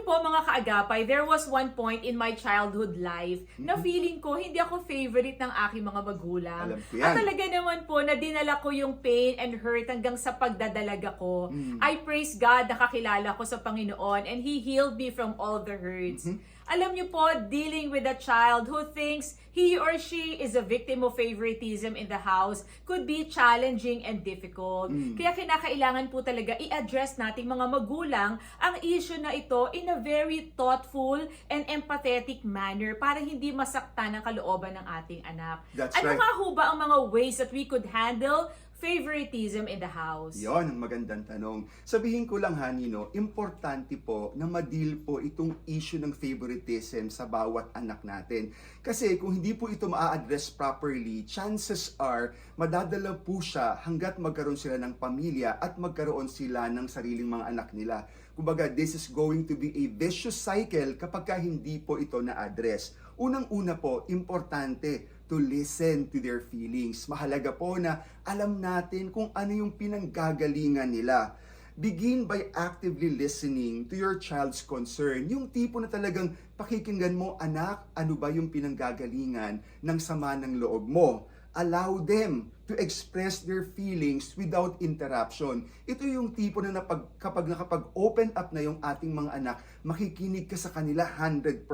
po mga kaagapay, there was one point in my childhood life na feeling ko hindi ako favorite ng aking mga magulang. Alam ko yan. At talaga naman po na dinala ko yung pain and hurt hanggang sa pagdadalaga ko. I praise God, nakakilala ko sa Panginoon and He healed me from all the hurts. Alam niyo po, dealing with a child who thinks he or she is a victim of favoritism in the house could be challenging and difficult. Kaya kinakailangan po talaga i-address nating mga magulang ang issue na ito in a very thoughtful and empathetic manner para hindi masaktan ang kalooban ng ating anak. That's Ano right. nga ho ba ang mga ways that we could handle favoritism in the house? Yon ang magandang tanong. Sabihin ko lang ha, Nino, importante po na ma-deal po itong issue ng favoritism sa bawat anak natin. Kasi kung hindi po ito ma-address properly, chances are madadala po siya hanggat magkaroon sila ng pamilya at magkaroon sila ng sariling mga anak nila. Kumbaga, this is going to be a vicious cycle kapag hindi po ito na-address. Unang-una po, importante to listen to their feelings. Mahalaga po na alam natin kung ano yung pinanggagalingan nila. Begin by actively listening to your child's concern. Yung tipo na talagang pakikinggan mo, anak, ano ba yung pinanggagalingan ng sama ng loob mo? Allow them to express their feelings without interruption. Ito yung tipo na kapag nakapag-open up na yung ating mga anak, makikinig ka sa kanila 100%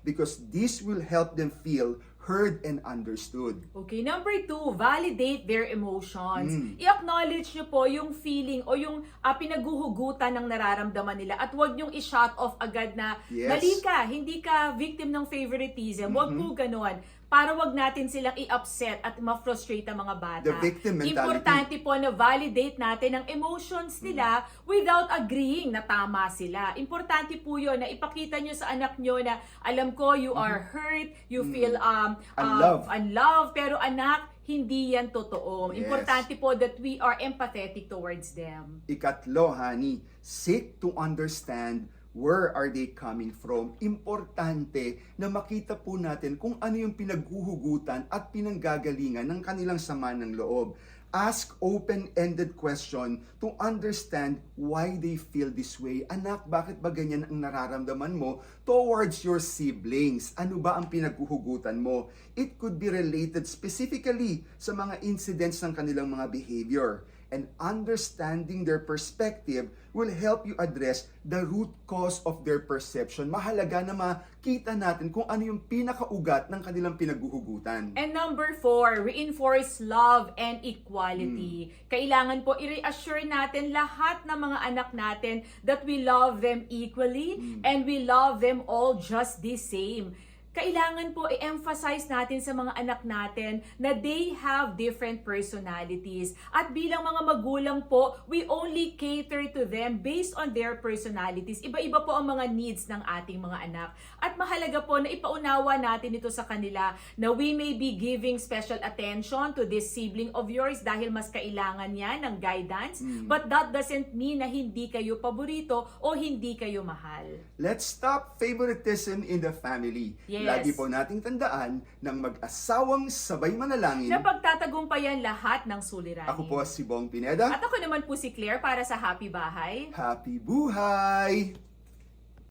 because this will help them feel heard and understood. Okay, number 2, validate their emotions. I-acknowledge nyo po yung feeling o yung pinaguhugutan ng nararamdaman nila at huwag nyong i-shut off agad na Yes. mali ka, hindi ka victim ng favoritism. Huwag po ganon. Para wag natin silang i-upset at ma-frustrate ang mga bata. The victim mentality. Importante po na validate natin ang emotions nila without agreeing na tama sila. Importante po yun na ipakita nyo sa anak nyo na alam ko you are hurt, you feel unloved, pero anak, hindi yan totoo. Yes. Importante po that we are empathetic towards them. Ikatlo, honey, seek to understand where are they coming from. Importante na makita po natin kung ano yung pinaghuhugutan at pinanggagalingan ng kanilang sama ng loob. Ask open-ended question to understand why they feel this way. Anak, bakit ba ganyan ang nararamdaman mo towards your siblings? Ano ba ang pinaghuhugutan mo? It could be related specifically sa mga incidents ng kanilang mga behavior. And understanding their perspective will help you address the root cause of their perception. Mahalaga na makita natin kung ano yung pinakaugat ng kanilang pinaghuhugutan. And number 4, reinforce love and equality. Kailangan po i-reassure natin lahat ng mga anak natin that we love them equally and we love them all just the same. Kailangan po i-emphasize natin sa mga anak natin na they have different personalities. At bilang mga magulang po, we only cater to them based on their personalities. Iba-iba po ang mga needs ng ating mga anak. At mahalaga po na ipaunawa natin ito sa kanila na we may be giving special attention to this sibling of yours dahil mas kailangan niya ng guidance. But that doesn't mean na hindi kayo paborito o hindi kayo mahal. Let's stop favoritism in the family. Yes. Lagi po nating tandaan ng mag-asawang sabay manalangin. Na pagtatagumpayan lahat ng suliranin. Ako po si Bong Pineda. At ako naman po si Claire para sa Happy Bahay. Happy buhay!